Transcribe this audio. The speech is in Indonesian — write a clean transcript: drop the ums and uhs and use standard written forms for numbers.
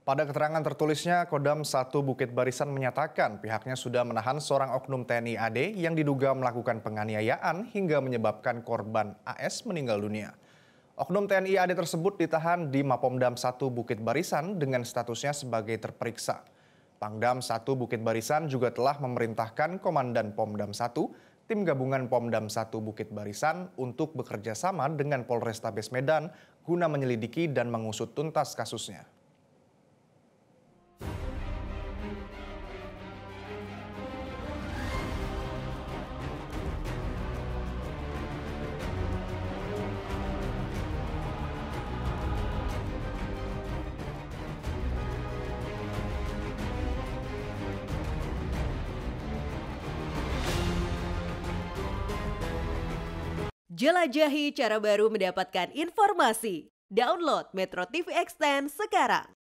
Pada keterangan tertulisnya, Kodam 1 Bukit Barisan menyatakan pihaknya sudah menahan seorang oknum TNI AD yang diduga melakukan penganiayaan hingga menyebabkan korban AS meninggal dunia. Oknum TNI AD tersebut ditahan di Mapomdam 1 Bukit Barisan dengan statusnya sebagai terperiksa. Pangdam 1 Bukit Barisan juga telah memerintahkan Komandan Pomdam 1, tim gabungan Pomdam 1 Bukit Barisan untuk bekerja sama dengan Polrestabes Medan guna menyelidiki dan mengusut tuntas kasusnya. Jelajahi cara baru mendapatkan informasi. Download Metro TV Extend sekarang.